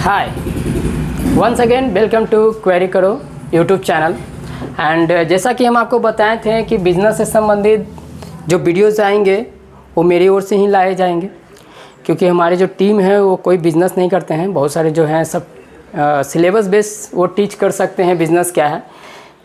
Hi once again welcome to query करो YouTube channel. And जैसा कि हम आपको बताए थे कि बिज़नेस से संबंधित जो वीडियोस आएंगे वो मेरी ओर से ही लाए जाएंगे, क्योंकि हमारी जो टीम है वो कोई बिज़नेस नहीं करते हैं। बहुत सारे जो हैं सब सिलेबस बेस वो टीच कर सकते हैं बिज़नेस क्या है,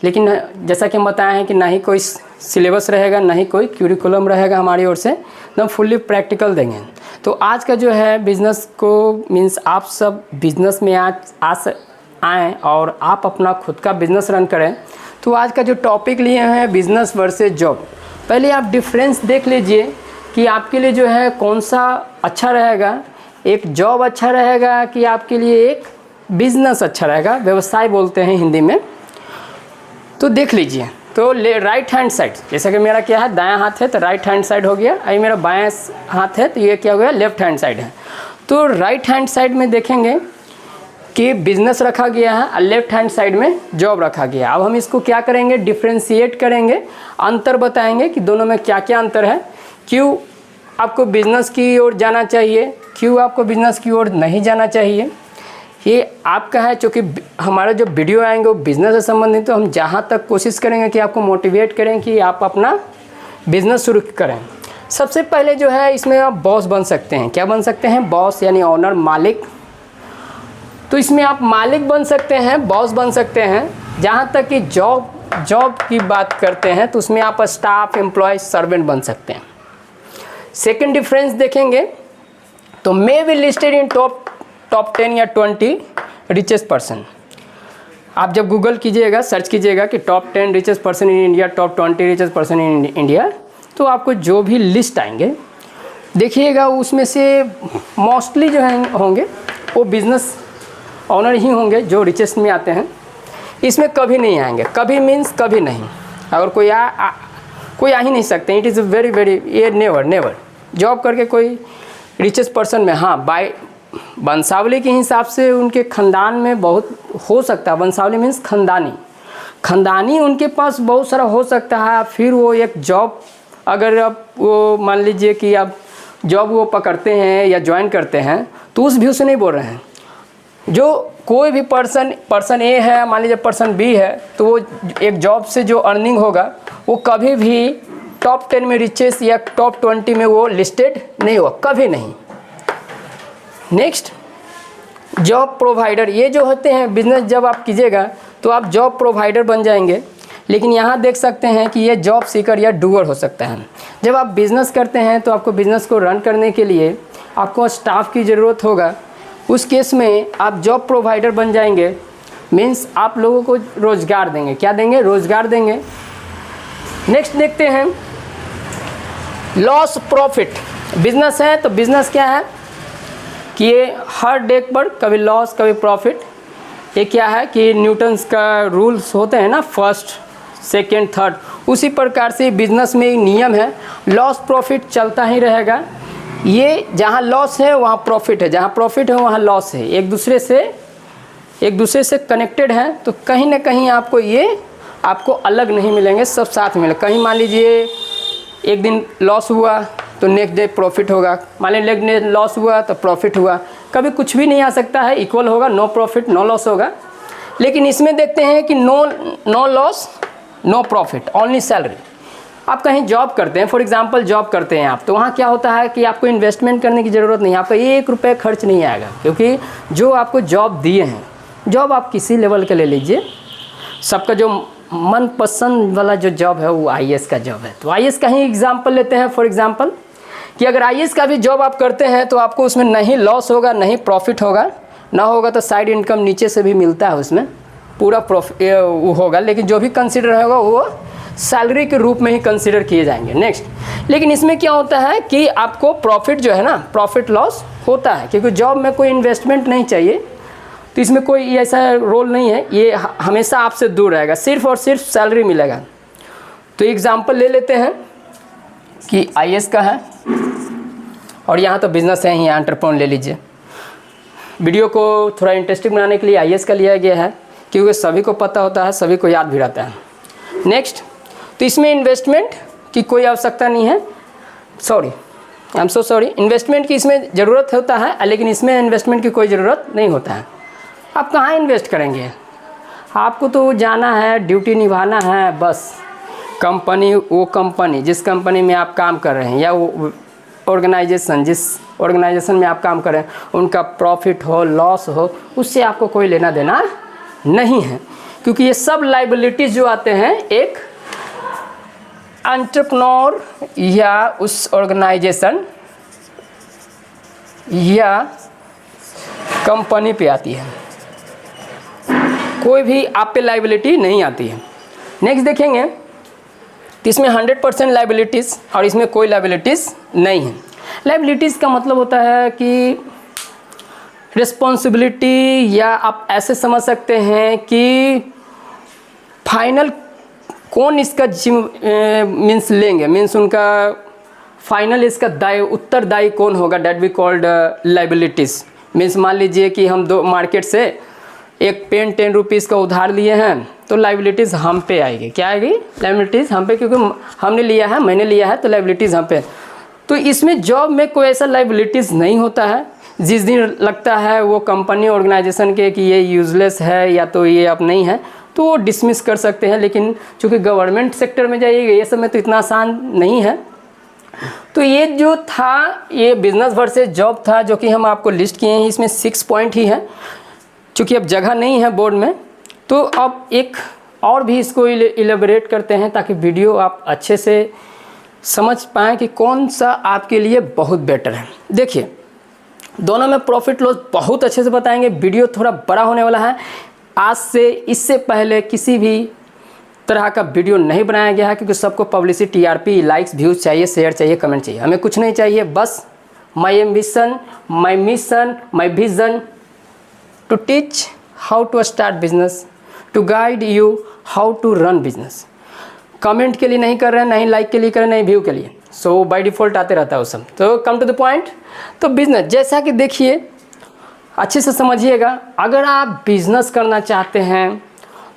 लेकिन जैसा कि हम बताए हैं कि ना ही कोई सिलेबस रहेगा ना ही कोई क्यूरिकुलम रहेगा हमारी ओर से, एकदम फुल्ली प्रैक्टिकल देंगे। तो आज का जो है बिज़नेस को मीन्स आप सब बिज़नेस में आज आएँ और आप अपना खुद का बिज़नेस रन करें। तो आज का जो टॉपिक लिए हैं बिज़नेस वर्सेस जॉब। पहले आप डिफरेंस देख लीजिए कि आपके लिए जो है कौन सा अच्छा रहेगा, एक जॉब अच्छा रहेगा कि आपके लिए एक बिज़नेस अच्छा रहेगा, व्यवसाय बोलते हैं हिंदी में। तो देख लीजिए, तो राइट हैंड साइड, जैसे कि मेरा क्या है दायां हाथ है तो राइट हैंड साइड हो गया, अभी मेरा बायां हाथ है तो ये क्या हो गया लेफ्ट हैंड साइड है। तो राइट हैंड साइड में देखेंगे कि बिज़नेस रखा गया है और लेफ्ट हैंड साइड में जॉब रखा गया है। अब हम इसको क्या करेंगे, डिफ्रेंशिएट करेंगे, अंतर बताएंगे कि दोनों में क्या क्या अंतर है, क्यों आपको बिज़नेस की ओर जाना चाहिए, क्यों आपको बिज़नेस की ओर नहीं जाना चाहिए। ये आपका है, चूँकि हमारा जो वीडियो आएंगे वो बिज़नेस से संबंधित, तो हम जहाँ तक कोशिश करेंगे कि आपको मोटिवेट करें कि आप अपना बिज़नेस शुरू करें। सबसे पहले जो है इसमें आप बॉस बन सकते हैं। क्या बन सकते हैं? बॉस यानी ऑनर, मालिक। तो इसमें आप मालिक बन सकते हैं, बॉस बन सकते हैं। जहाँ तक कि जॉब की बात करते हैं तो उसमें आप स्टाफ, एम्प्लॉय, सर्वेंट बन सकते हैं। सेकेंड डिफरेंस देखेंगे तो may be listed in top 10 या 20 रिचेस्ट पर्सन। आप जब गूगल कीजिएगा, सर्च कीजिएगा कि top 10 richest person in India, top 20 richest person in India, तो आपको जो भी लिस्ट आएंगे देखिएगा उसमें से मोस्टली जो हैं होंगे वो बिज़नेस ऑनर ही होंगे जो रिचेस्ट में आते हैं। इसमें कभी नहीं आएंगे, कभी मीन्स कभी नहीं। अगर कोई आ ही नहीं सकते, इट इज़ वेरी ये नेवर जॉब करके कोई रिचेस्ट पर्सन में, हाँ बाय वंशावली के हिसाब से उनके ख़ानदान में बहुत हो सकता है। वंशावली मीन्स खानदानी उनके पास बहुत सारा हो सकता है। फिर वो एक जॉब, अगर आप वो मान लीजिए कि आप जॉब वो पकड़ते हैं या ज्वाइन करते हैं तो उस व्यू से नहीं बोल रहे हैं। जो कोई भी पर्सन ए है, मान लीजिए पर्सन बी है, तो वो एक जॉब से जो अर्निंग होगा वो कभी भी टॉप 10 में रिचेस्ट या टॉप 20 में वो लिस्टेड नहीं होगा, कभी नहीं। Next, job provider. ये जो होते हैं बिज़नेस जब आप कीजिएगा तो आप जॉब प्रोवाइडर बन जाएंगे, लेकिन यहाँ देख सकते हैं कि ये जॉब सीकर या डूअर हो सकता है। जब आप बिज़नेस करते हैं तो आपको बिज़नेस को रन करने के लिए आपको स्टाफ की ज़रूरत होगा। उस केस में आप जॉब प्रोवाइडर बन जाएंगे, मीन्स आप लोगों को रोज़गार देंगे। क्या देंगे? रोज़गार देंगे। नेक्स्ट देखते हैं लॉस प्रॉफिट। बिज़नेस है तो बिज़नेस क्या है कि ये हर डे पर कभी लॉस कभी प्रॉफिट। ये क्या है कि न्यूटन्स का रूल्स होते हैं ना, फर्स्ट सेकेंड थर्ड, उसी प्रकार से बिज़नेस में एक नियम है, लॉस प्रॉफिट चलता ही रहेगा। ये जहाँ लॉस है वहाँ प्रॉफिट है, जहाँ प्रॉफिट है वहाँ लॉस है, एक दूसरे से कनेक्टेड है। तो कहीं ना कहीं आपको अलग नहीं मिलेंगे, सब साथ में मिलेंगे। कहीं मान लीजिए एक दिन लॉस हुआ तो नेक्स्ट डे प्रॉफिट होगा, मान लीजिए नेक्स्ट डे लॉस हुआ तो प्रॉफिट हुआ। कभी कुछ भी नहीं आ सकता है, इक्वल होगा, नो प्रॉफिट नो लॉस होगा। लेकिन इसमें देखते हैं कि no loss no profit, only salary. आप कहीं जॉब करते हैं, फॉर एग्जांपल जॉब करते हैं आप, तो वहाँ क्या होता है कि आपको इन्वेस्टमेंट करने की ज़रूरत नहीं है, आपका 1 रुपये खर्च नहीं आएगा, क्योंकि जो आपको जॉब दिए हैं, जॉब आप किसी लेवल के ले लीजिए, सबका जो मनपसंद वाला जो जॉब है वो IAS का जॉब है। तो IAS का ही एग्जाम्पल लेते हैं, फॉर एग्जाम्पल कि अगर IAS का भी जॉब आप करते हैं तो आपको उसमें नहीं लॉस होगा नहीं प्रॉफिट होगा, ना होगा तो साइड इनकम नीचे से भी मिलता है, उसमें पूरा प्रॉफिट वो होगा, लेकिन जो भी कंसिडर होगा वो सैलरी के रूप में ही कंसिडर किए जाएंगे। नेक्स्ट, लेकिन इसमें क्या होता है कि आपको प्रॉफिट जो है ना, प्रॉफिट लॉस होता है, क्योंकि जॉब में कोई इन्वेस्टमेंट नहीं चाहिए, तो इसमें कोई ऐसा रोल नहीं है, ये हमेशा आपसे दूर रहेगा, सिर्फ और सिर्फ सैलरी मिलेगा। तो एग्जांपल ले लेते हैं कि IAS का है और यहाँ तो बिज़नेस है ही, एंटरप्रेन्योर ले लीजिए। वीडियो को थोड़ा इंटरेस्टिंग बनाने के लिए IAS का लिया गया है, क्योंकि सभी को पता होता है, सभी को याद भी रहता है। नेक्स्ट, तो इसमें इन्वेस्टमेंट की कोई आवश्यकता नहीं है, sorry I am so sorry, investment की इसमें ज़रूरत होता है, लेकिन इसमें इन्वेस्टमेंट की कोई ज़रूरत नहीं होता है। आप कहाँ इन्वेस्ट करेंगे? आपको तो जाना है, ड्यूटी निभाना है बस। कंपनी, वो कंपनी जिस कंपनी में आप काम कर रहे हैं या वो ऑर्गेनाइजेशन जिस ऑर्गेनाइजेशन में आप काम कर रहे हैं, उनका प्रॉफिट हो लॉस हो, उससे आपको कोई लेना देना नहीं है। क्योंकि ये सब लाइबिलिटीज़ जो आते हैं एक एंटरप्रेन्योर या उस ऑर्गेनाइजेशन या कंपनी पे आती है, कोई भी आप पे लाइबिलिटी नहीं आती है। नेक्स्ट देखेंगे तो इसमें 100% लाइबिलिटीज़ और इसमें कोई लाइबिलिटीज़ नहीं है। लाइबिलिटीज़ का मतलब होता है कि रिस्पॉन्सिबिलिटी, या आप ऐसे समझ सकते हैं कि फाइनल कौन इसका मीन्स लेंगे, मीन्स उनका फाइनल इसका उत्तरदायी कौन होगा, that we called liabilities. Means मान लीजिए कि हम दो मार्केट से एक पेन 10 रुपीज़ का उधार लिए हैं, तो लाइबिलिटीज़ हम पे आएगी। क्या आएगी? लाइबिलिटीज़ हम पे, क्योंकि हमने लिया है, मैंने लिया है, तो लाइबिलिटीज़ हम पे। तो इसमें जॉब में कोई ऐसा लाइबिलिटीज़ नहीं होता है। जिस दिन लगता है वो कंपनी ऑर्गेनाइजेशन के कि ये यूज़लेस है या तो ये अब नहीं है, तो वो डिसमिस कर सकते हैं। लेकिन चूँकि गवर्नमेंट सेक्टर में जाइएगा, ये सब में तो इतना आसान नहीं है। तो ये जो था, ये बिजनेस वर्सेस जॉब था, जो कि हम आपको लिस्ट किए हैं। इसमें 6 पॉइंट ही है। चूँकि अब जगह नहीं है बोर्ड में, तो अब एक और भी इसको इलेबोरेट करते हैं ताकि वीडियो आप अच्छे से समझ पाएँ कि कौन सा आपके लिए बहुत बेटर है। देखिए, दोनों में प्रॉफिट लॉस बहुत अच्छे से बताएंगे। वीडियो थोड़ा बड़ा होने वाला है। आज से इससे पहले किसी भी तरह का वीडियो नहीं बनाया गया है, क्योंकि सबको publicity, TRP, likes, views share, शेयर चाहिए, कमेंट चाहिए। हमें कुछ नहीं चाहिए, बस my ambition, my mission, my vision to teach how to start business, to guide you how to run business. Comment के लिए नहीं कर रहे हैं, नहीं लाइक के लिए कर रहे हैं, नहीं व्यू के लिए। सो बाय डिफ़ॉल्ट आते रहता है वो सब। तो कम टू द पॉइंट। तो बिजनेस, जैसा कि देखिए, अच्छे से समझिएगा। अगर आप बिजनेस करना चाहते हैं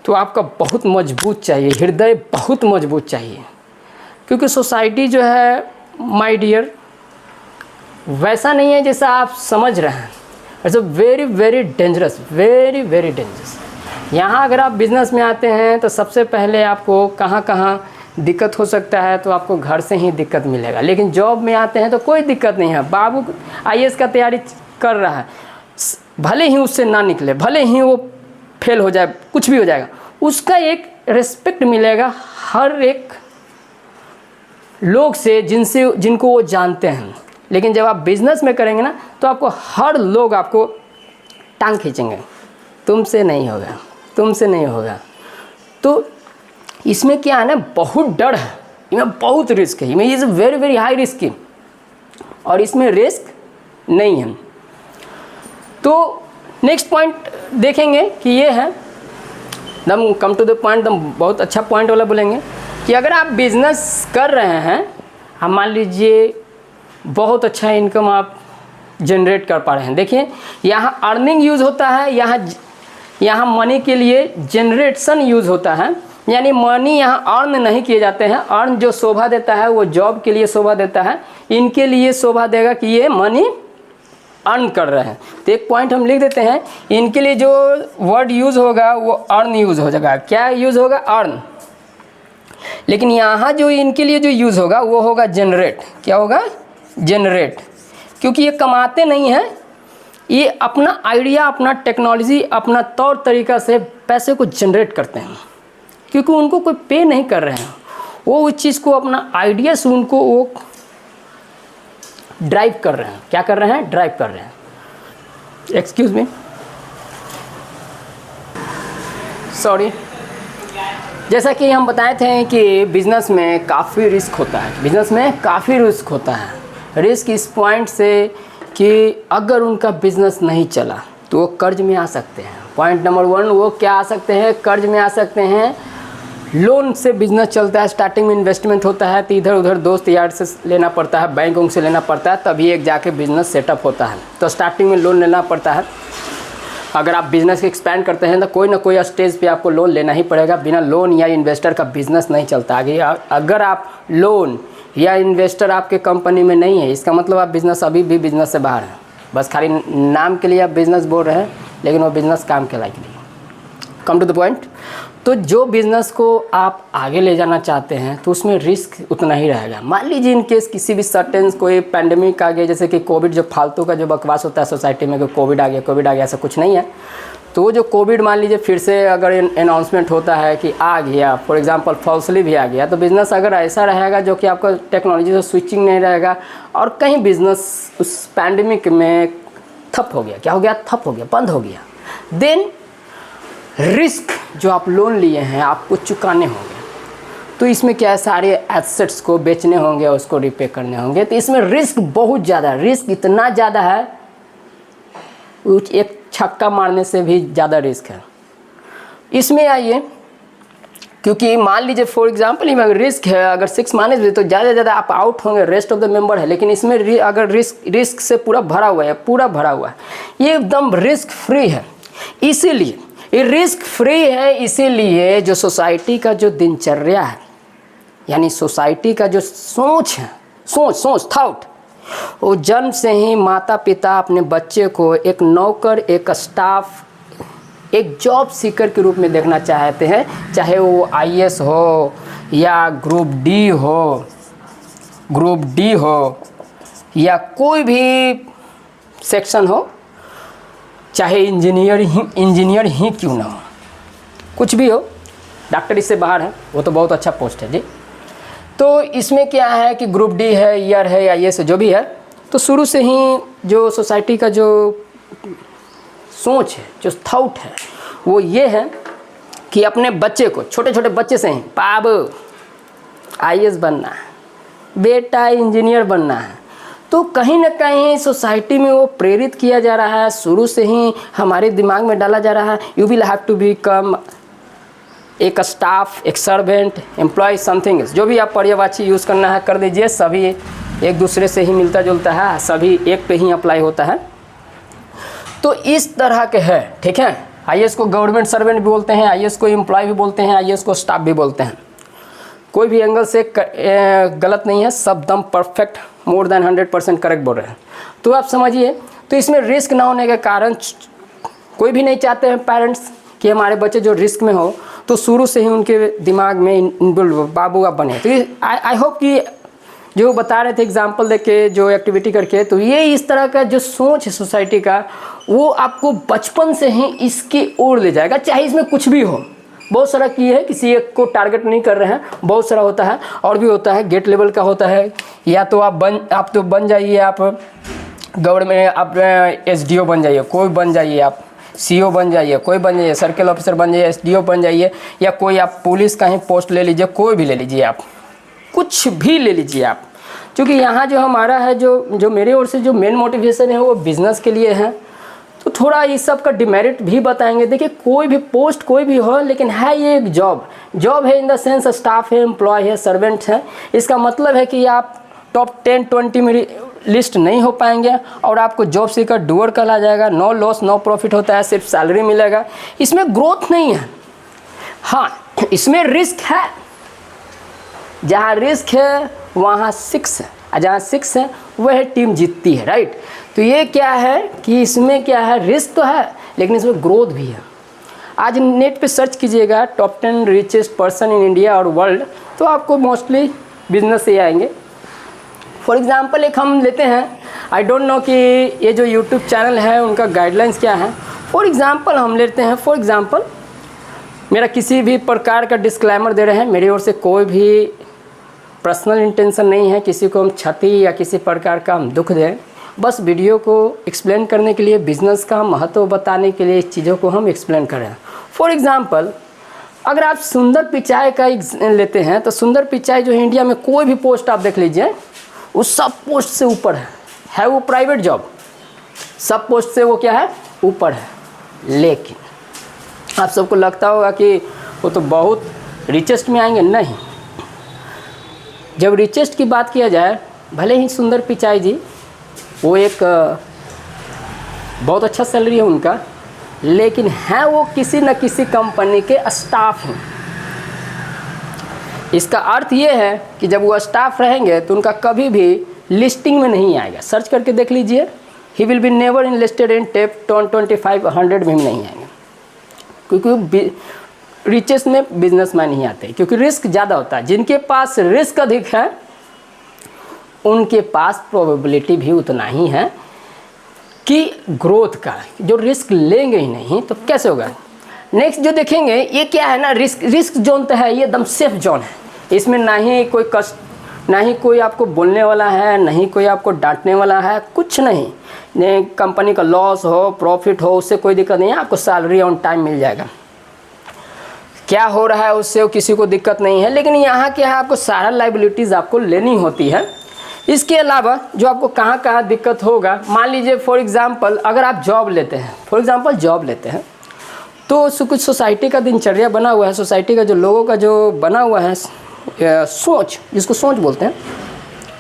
तो आपका बहुत मजबूत चाहिए, हृदय बहुत मजबूत चाहिए। क्योंकि सोसाइटी जो है माय डियर, वैसा नहीं है जैसा आप समझ रहे हैं। It's a very very dangerous, very very dangerous. यहाँ अगर आप बिज़नेस में आते हैं तो सबसे पहले आपको कहाँ कहाँ दिक्कत हो सकता है, तो आपको घर से ही दिक्कत मिलेगा। लेकिन जॉब में आते हैं तो कोई दिक्कत नहीं है। बाबू IAS का तैयारी कर रहा है, भले ही उससे ना निकले, भले ही वो फेल हो जाए, कुछ भी हो जाएगा, उसका एक रिस्पेक्ट मिलेगा हर एक लोग से जिनको वो जानते हैं। लेकिन जब आप बिज़नेस में करेंगे ना, तो आपको हर लोग आपको टांग खींचेंगे, तुमसे नहीं होगा, तुमसे नहीं होगा। तो इसमें क्या है ना, बहुत डर है, इसमें बहुत रिस्क है, इसमें is very very high risk, और इसमें रिस्क नहीं है। तो नेक्स्ट पॉइंट देखेंगे कि ये है, दम कम टू द पॉइंट, दम बहुत अच्छा पॉइंट वाला बोलेंगे कि अगर आप बिज़नेस कर रहे हैं, हम मान लीजिए बहुत अच्छा इनकम आप जनरेट कर पा रहे हैं। देखिए, यहाँ अर्निंग यूज़ होता है, यहाँ मनी के लिए जनरेशन यूज़ होता है। यानी मनी यहाँ अर्न नहीं किए जाते हैं। अर्न जो शोभा देता है वो जॉब के लिए शोभा देता है, इनके लिए शोभा देगा कि ये मनी अर्न कर रहे हैं। तो एक पॉइंट हम लिख देते हैं, इनके लिए जो वर्ड यूज़ होगा वो अर्न यूज़ हो जाएगा। क्या यूज़ होगा? अर्न। लेकिन यहाँ जो इनके लिए जो यूज़ होगा वो होगा जनरेट। क्या होगा? जनरेट। क्योंकि ये कमाते नहीं हैं, ये अपना आइडिया, अपना टेक्नोलॉजी, अपना तौर तरीका से पैसे को जनरेट करते हैं। क्योंकि उनको कोई पे नहीं कर रहे हैं, वो उस चीज़ को अपना आइडिया से उनको वो ड्राइव कर रहे हैं। क्या कर रहे हैं? ड्राइव कर रहे हैं। Excuse me, sorry. जैसा कि हम बताए थे कि बिज़नेस में काफ़ी रिस्क होता है, बिज़नेस में काफ़ी रिस्क होता है। रिस्क इस पॉइंट से कि अगर उनका बिज़नेस नहीं चला तो वो कर्ज में आ सकते हैं। पॉइंट नंबर 1, वो क्या आ सकते हैं? कर्ज में आ सकते हैं। लोन से बिज़नेस चलता है, स्टार्टिंग में इन्वेस्टमेंट होता है तो इधर उधर दोस्त यार से लेना पड़ता है, बैंकों से लेना पड़ता है, तभी एक जाके बिज़नेस सेटअप होता है। तो स्टार्टिंग में लोन लेना पड़ता है। अगर आप बिज़नेस एक्सपैंड करते हैं तो कोई ना कोई स्टेज पे आपको लोन लेना ही पड़ेगा। बिना लोन या इन्वेस्टर का बिज़नेस नहीं चलता आगे। अगर आप लोन या इन्वेस्टर आपके कंपनी में नहीं है, इसका मतलब आप बिज़नेस अभी भी बिज़नेस से बाहर हैं। बस खाली नाम के लिए आप बिज़नेस बोल रहे हैं, लेकिन वो बिज़नेस काम के लायक नहीं। Come to the point. तो जो बिज़नेस को आप आगे ले जाना चाहते हैं तो उसमें रिस्क उतना ही रहेगा। मान लीजिए इन केस किसी भी सर्टेन कोई पैंडेमिक आ गया, जैसे कि कोविड, जो फालतू का जो बकवास होता है सोसाइटी में कि कोविड आ गया, ऐसा कुछ नहीं है। तो जो कोविड मान लीजिए फिर से अगर अनाउंसमेंट होता है कि आ गया, फॉर एग्जांपल फॉल्सली भी आ गया, तो बिज़नेस अगर ऐसा रहेगा जो कि आपका टेक्नोलॉजी से स्विचिंग नहीं रहेगा और कहीं बिज़नेस उस पैंडेमिक में ठप हो गया, क्या हो गया, ठप हो गया, बंद हो गया, देन रिस्क जो आप लोन लिए हैं आपको चुकाने होंगे। तो इसमें क्या है, सारे एसेट्स को बेचने होंगे, उसको रिपे करने होंगे। तो इसमें रिस्क बहुत ज़्यादा, रिस्क इतना ज़्यादा है, एक छक्का मारने से भी ज़्यादा रिस्क है इसमें। आइए, क्योंकि मान लीजिए फॉर एग्जांपल अगर रिस्क है, अगर 6 माने तो ज़्यादा से ज़्यादा आप आउट होंगे, रेस्ट ऑफ द मेंबर है। लेकिन इसमें अगर रिस्क से पूरा भरा हुआ है, ये एकदम रिस्क फ्री है। इसीलिए ये रिस्क फ्री है, इसीलिए जो सोसाइटी का जो दिनचर्या है, यानी सोसाइटी का जो सोच है, सोच थाउट, वो जन्म से ही माता पिता अपने बच्चे को एक नौकर, एक स्टाफ, एक जॉब सीकर के रूप में देखना चाहते हैं। चाहे वो IAS हो या ग्रुप डी हो या कोई भी सेक्शन हो, चाहे इंजीनियर ही क्यों ना हो, कुछ भी हो, डॉक्टर इससे बाहर है, वो तो बहुत अच्छा पोस्ट है जी। तो इसमें क्या है कि ग्रुप डी है, ईयर है या IAS जो भी है, तो शुरू से ही जो सोसाइटी का जो सोच है, जो थाउट है, वो ये है कि अपने बच्चे को, छोटे छोटे बच्चे से ही, बाबू IAS बनना है, बेटा इंजीनियर बनना है। तो कहीं ना कहीं सोसाइटी में वो प्रेरित किया जा रहा है, शुरू से ही हमारे दिमाग में डाला जा रहा है, you will have to become एक स्टाफ, एक सर्वेंट, एम्प्लॉय, समथिंग, जो भी आप पर्यायवाची यूज़ करना है कर दीजिए। सभी एक दूसरे से ही मिलता जुलता है, सभी एक पे ही अप्लाई होता है। तो इस तरह के है, ठीक है। IAS को गवर्नमेंट सर्वेंट भी बोलते हैं, IAS को एम्प्लॉय भी बोलते हैं, IAS को स्टाफ भी बोलते हैं। कोई भी एंगल से गलत नहीं है, सब दम परफेक्ट, मोर देन 100% करेक्ट बोल रहे हैं। तो आप समझिए, तो इसमें रिस्क ना होने के कारण कोई भी नहीं चाहते हैं पेरेंट्स कि हमारे बच्चे जो रिस्क में हो, तो शुरू से ही उनके दिमाग में इनबिल्ड बाबू आप बने। तो आई होप कि जो बता रहे थे एग्जाम्पल दे के, जो एक्टिविटी करके, तो ये इस तरह का जो सोच है सोसाइटी का, वो आपको बचपन से ही इसकी ओर ले जाएगा, चाहे इसमें कुछ भी हो। बहुत सारा की है, किसी एक को टारगेट नहीं कर रहे हैं, बहुत सारा होता है, और भी होता है, गेट लेवल का होता है, या तो आप बन जाइए, आप गवर्नमेंट, आप SDO बन जाइए, कोई बन जाइए, आप CO बन जाइए, कोई बन जाइए, सर्कल ऑफिसर बन जाइए, SDO बन जाइए, या कोई आप पुलिस का ही पोस्ट ले लीजिए, कोई भी ले लीजिए, आप कुछ भी ले लीजिए आप। क्योंकि यहाँ जो हमारा है, जो मेरी ओर से जो मेन मोटिवेशन है वो बिज़नेस के लिए है। तो थोड़ा इस सब का डिमेरिट भी बताएंगे। देखिए, कोई भी पोस्ट कोई भी हो, लेकिन है ये एक जॉब है, इन द सेंस स्टाफ है, एम्प्लॉय है, सर्वेंट है। इसका मतलब है कि आप टॉप 10-20 में लिस्ट नहीं हो पाएंगे और आपको जॉब सीकर डूअर कहा जाएगा। नो लॉस नो प्रॉफिट होता है, सिर्फ सैलरी मिलेगा, इसमें ग्रोथ नहीं है। हाँ, इसमें रिस्क है, जहाँ रिस्क है वहाँ 6 है, और जहाँ 6 है वह टीम जीतती है, राइट। तो ये क्या है कि इसमें क्या है, रिस्क तो है लेकिन इसमें ग्रोथ भी है। आज नेट पे सर्च कीजिएगा top 10 richest person in India और वर्ल्ड, तो आपको मोस्टली बिजनेस से आएंगे। फॉर एग्जांपल एक हम लेते हैं, आई डोंट नो कि ये जो यूट्यूब चैनल है उनका गाइडलाइंस क्या है। फॉर एग्जांपल हम लेते हैं, फॉर एग्जांपल मेरा किसी भी प्रकार का डिस्क्लेमर दे रहे हैं, मेरी ओर से कोई भी पर्सनल इंटेंशन नहीं है किसी को हम क्षति या किसी प्रकार का हम दुख दें। बस वीडियो को एक्सप्लेन करने के लिए, बिज़नेस का महत्व बताने के लिए इस चीज़ों को हम एक्सप्लेन कर रहे हैं। फॉर एग्जांपल अगर आप सुंदर पिचाई का लेते हैं, तो सुंदर पिचाई जो है इंडिया में कोई भी पोस्ट आप देख लीजिए, उस सब पोस्ट से ऊपर है वो प्राइवेट जॉब, सब पोस्ट से वो क्या है, ऊपर है। लेकिन आप सबको लगता होगा कि वो तो बहुत रिचेस्ट में आएंगे, नहीं। जब रिचेस्ट की बात किया जाए, भले ही सुंदर पिचाई जी वो एक बहुत अच्छा सैलरी है उनका, लेकिन हैं वो किसी न किसी कंपनी के स्टाफ हैं। इसका अर्थ ये है कि जब वो स्टाफ रहेंगे तो उनका कभी भी लिस्टिंग में नहीं आएगा। सर्च करके देख लीजिए, he will be never in listed in tape 25, 100 में नहीं आएंगे, क्योंकि रिचेस्ट में बिजनेसमैन ही आते हैं, क्योंकि रिस्क ज़्यादा होता है। जिनके पास रिस्क अधिक है उनके पास प्रोबेबिलिटी भी उतना ही है कि ग्रोथ का, जो रिस्क लेंगे ही नहीं तो कैसे होगा। नेक्स्ट जो देखेंगे ये क्या है ना, रिस्क जोन तो है, ये एकदम सेफ जोन है। इसमें ना ही कोई कष्ट, ना ही कोई आपको बोलने वाला है, ना ही कोई आपको डांटने वाला है, कुछ नहीं कंपनी का लॉस हो प्रॉफिट हो उससे कोई दिक्कत नहीं है, आपको सैलरी ऑन टाइम मिल जाएगा। क्या हो रहा है उससे किसी को दिक्कत नहीं है। लेकिन यहाँ क्या है, आपको सारा लाइबिलिटीज़ आपको लेनी होती है। इसके अलावा जो आपको कहाँ कहाँ दिक्कत होगा, मान लीजिए फॉर एग्ज़ाम्पल अगर आप जॉब लेते हैं, तो कुछ सोसाइटी का दिनचर्या बना हुआ है, सोसाइटी का जो लोगों का जो बना हुआ है सोच, जिसको सोच बोलते हैं,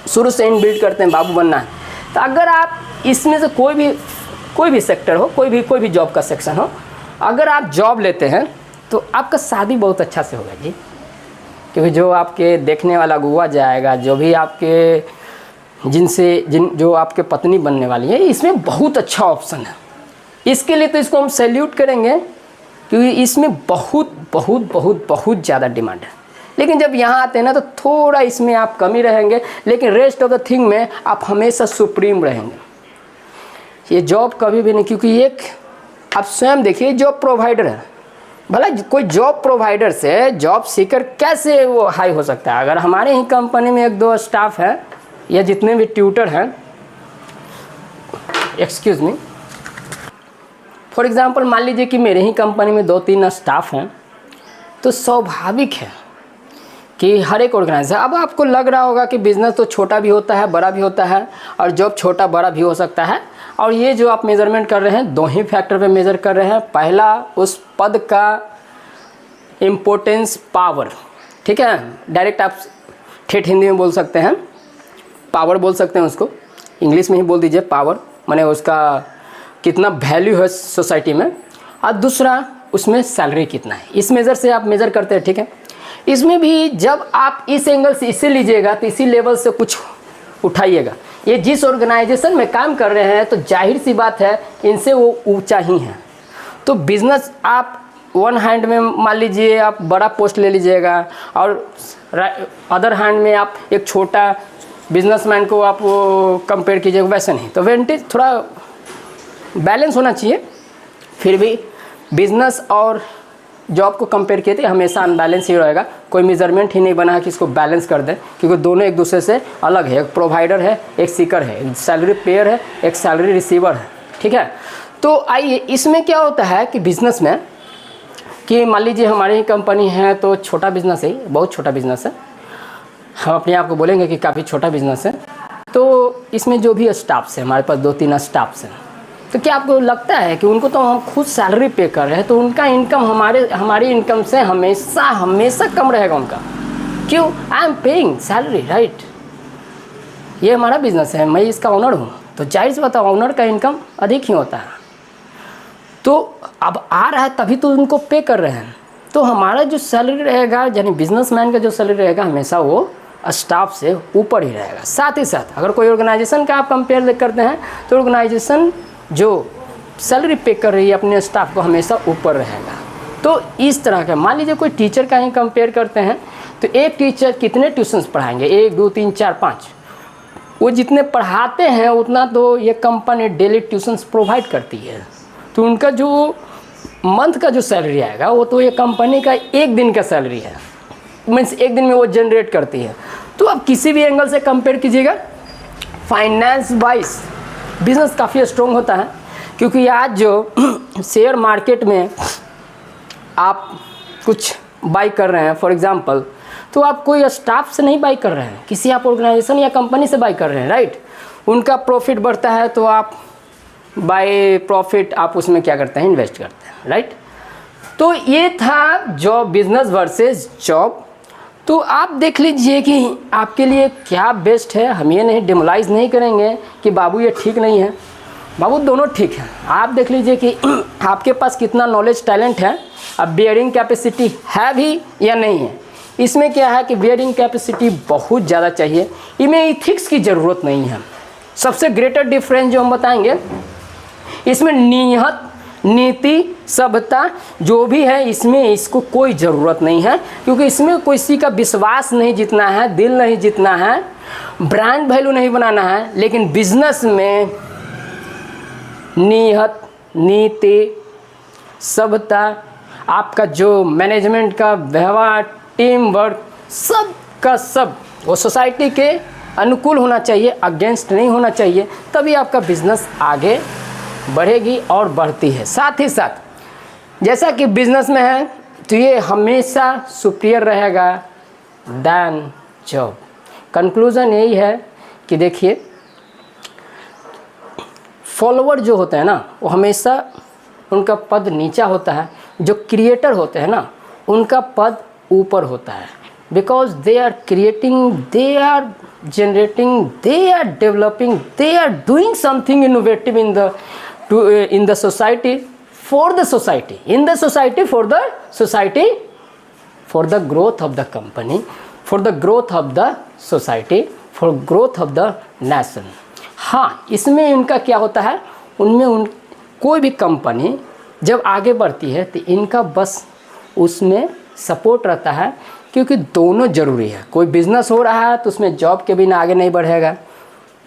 शुरू से इनबिल्ड करते हैं बाबू बनना है। तो अगर आप इसमें से कोई भी सेक्टर हो, कोई भी जॉब का सेक्शन हो, अगर आप जॉब लेते हैं तो आपका शादी बहुत अच्छा से होगा जी, क्योंकि जो आपके देखने वाला गुआ जाएगा, जो भी आपके जो आपके पत्नी बनने वाली है, इसमें बहुत अच्छा ऑप्शन है। इसके लिए तो इसको हम सैल्यूट करेंगे, क्योंकि इसमें बहुत ज़्यादा डिमांड है। लेकिन जब यहाँ आते हैं ना तो थोड़ा इसमें आप कमी रहेंगे, लेकिन रेस्ट ऑफ द थिंग में आप हमेशा सुप्रीम रहेंगे। ये जॉब कभी भी नहीं, क्योंकि एक आप स्वयं देखिए जॉब प्रोवाइडर है, भला कोई जॉब प्रोवाइडर से जॉब सीकर कैसे वो हाई हो सकता है। अगर हमारे ही कंपनी में 1-2 स्टाफ है या जितने भी ट्यूटर हैं, एक्सक्यूज़ मी, फॉर एग्ज़ाम्पल मान लीजिए कि मेरे ही कंपनी में 2-3 स्टाफ हैं, तो स्वाभाविक है कि हर एक ऑर्गेनाइजेशन, अब आपको लग रहा होगा कि बिज़नेस तो छोटा भी होता है बड़ा भी होता है, और जॉब छोटा बड़ा भी हो सकता है। और ये जो आप मेज़रमेंट कर रहे हैं 2 ही फैक्टर पे मेज़र कर रहे हैं। पहला, उस पद का इम्पोर्टेंस, पावर, ठीक है, डायरेक्ट आप ठेठ हिंदी में बोल सकते हैं, पावर बोल सकते हैं उसको, इंग्लिश में ही बोल दीजिए पावर, माने उसका कितना वैल्यू है सोसाइटी में। और दूसरा, उसमें सैलरी कितना है, इस मेज़र से आप मेज़र करते हैं, ठीक है। इसमें भी जब आप इस एंगल से इसे लीजिएगा तो इसी लेवल से कुछ उठाइएगा। ये जिस ऑर्गेनाइजेशन में काम कर रहे हैं तो जाहिर सी बात है इनसे वो ऊंचा ही है। तो बिज़नेस आप वन हैंड में मान लीजिए आप बड़ा पोस्ट ले लीजिएगा, और अदर हैंड में आप एक छोटा बिजनेसमैन को आप वो कंपेयर कीजिएगा, वैसे नहीं। तो वेंटेज थोड़ा बैलेंस होना चाहिए। फिर भी बिज़नेस और जॉब को कंपेयर किए थे हमेशा अनबैलेंस ही रहेगा, कोई मेजरमेंट ही नहीं बना है कि इसको बैलेंस कर दें, क्योंकि दोनों एक दूसरे से अलग है। एक प्रोवाइडर है, एक सीकर है, एक सैलरी पेयर है, एक सैलरी रिसीवर है, ठीक है। तो आइए, इसमें क्या होता है कि बिज़नेस में, कि मान लीजिए हमारी ही कंपनी है तो छोटा बिज़नेस है, बहुत छोटा बिज़नेस है, हम अपने आप को बोलेंगे कि काफ़ी छोटा बिज़नेस है। तो इसमें जो भी स्टाफ्स हैं, हमारे पास 2-3 स्टाफ्स हैं, तो क्या आपको लगता है कि उनको तो हम खुद सैलरी पे कर रहे हैं, तो उनका इनकम हमारी इनकम से हमेशा कम रहेगा उनका? क्यों? I am paying salary, right. ये हमारा बिजनेस है, मैं इसका ओनर हूँ, तो जाहिर सी बात है ओनर का इनकम अधिक ही होता है। तो अब आ रहा है तभी तो उनको पे कर रहे हैं। तो हमारा जो सैलरी रहेगा, यानी बिजनेसमैन का जो सैलरी रहेगा, हमेशा वो स्टाफ से ऊपर ही रहेगा। साथ ही साथ अगर कोई ऑर्गेनाइजेशन का आप कंपेयर करते हैं तो ऑर्गेनाइजेशन जो सैलरी पे कर रही है अपने स्टाफ को, हमेशा ऊपर रहेगा। तो इस तरह का, मान लीजिए कोई टीचर का ही कंपेयर करते हैं, तो एक टीचर कितने ट्यूशन्स पढ़ाएंगे? 1, 2, 3, 4, 5। वो जितने पढ़ाते हैं उतना तो ये कंपनी डेली ट्यूशन्स प्रोवाइड करती है। तो उनका जो मंथ का जो सैलरी आएगा वो तो ये कंपनी का 1 दिन का सैलरी है, मीन्स 1 दिन में वो जनरेट करती है। तो आप किसी भी एंगल से कंपेयर कीजिएगा, फाइनेंस वाइज बिज़नेस काफ़ी स्ट्रॉन्ग होता है। क्योंकि आज जो शेयर मार्केट में आप कुछ बाई कर रहे हैं फॉर एग्जांपल, तो आप कोई स्टाफ से नहीं बाई कर रहे हैं, किसी आप ऑर्गेनाइजेशन या कंपनी से बाई कर रहे हैं, राइट। उनका प्रॉफिट बढ़ता है तो आप बाय प्रॉफिट आप उसमें क्या करते हैं, इन्वेस्ट करते हैं, राइट। तो ये था जॉब, बिजनेस वर्सेस जॉब। तो आप देख लीजिए कि आपके लिए क्या बेस्ट है। हम ये नहीं डिमोलाइज नहीं करेंगे कि बाबू ये ठीक नहीं है, बाबू दोनों ठीक है। आप देख लीजिए कि आपके पास कितना नॉलेज टैलेंट है, अब बियरिंग कैपेसिटी है भी या नहीं है, इसमें क्या है कि बियरिंग कैपेसिटी बहुत ज़्यादा चाहिए, इनमें इथिक्स की ज़रूरत नहीं है। सबसे ग्रेटर डिफरेंस जो हम बताएंगे, इसमें नियत, नीति, सभ्यता जो भी है इसमें इसको कोई ज़रूरत नहीं है, क्योंकि इसमें किसी का विश्वास नहीं जीतना है, दिल नहीं जीतना है, ब्रांड वैल्यू नहीं बनाना है। लेकिन बिजनेस में नियत, नीति, सभ्यता, आपका जो मैनेजमेंट का व्यवहार, टीम वर्क, सब का सब वो सोसाइटी के अनुकूल होना चाहिए, अगेंस्ट नहीं होना चाहिए, तभी आपका बिजनेस आगे बढ़ेगी और बढ़ती है। साथ ही साथ जैसा कि बिजनेस में है तो ये हमेशा सुपीरियर रहेगा दैन जॉब। कंक्लूज़न यही है कि देखिए, फॉलोवर जो होते हैं ना वो हमेशा उनका पद नीचा होता है, जो क्रिएटर होते हैं ना उनका पद ऊपर होता है। Because they are creating, they are generating, they are developing, they are doing something innovative in the society, for the society, in the society, for the society, for the growth of the company, for the growth of the society, for growth of the nation। हाँ, इसमें इनका क्या होता है, उनमें कोई भी company जब आगे बढ़ती है तो इनका बस उसमें सपोर्ट रहता है, क्योंकि दोनों ज़रूरी है। कोई बिज़नेस हो रहा है तो उसमें जॉब के बिना आगे नहीं बढ़ेगा,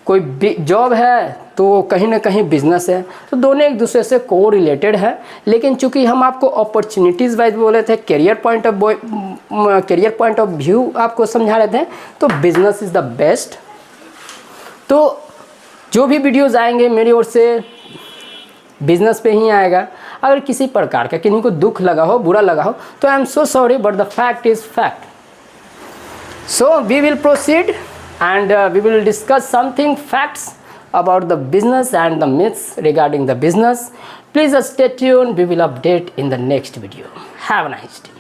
कोई जॉब है तो कहीं ना कहीं बिजनेस है, तो दोनों एक दूसरे से को रिलेटेड है। लेकिन चूंकि हम आपको अपॉर्चुनिटीज़ वाइज बोले थे, करियर पॉइंट ऑफ व्यू आपको समझा रहे थे, तो बिजनेस इज़ द बेस्ट। तो जो भी वीडियोज़ आएंगे मेरी ओर से बिजनेस पे ही आएगा। अगर किसी प्रकार का किसी को दुख लगा हो, बुरा लगा हो, तो I am so sorry, but the fact is fact. So we will proceed and we will discuss something facts about the business and the myths regarding the business. Please stay tuned. We will update in the next video. Have a nice day.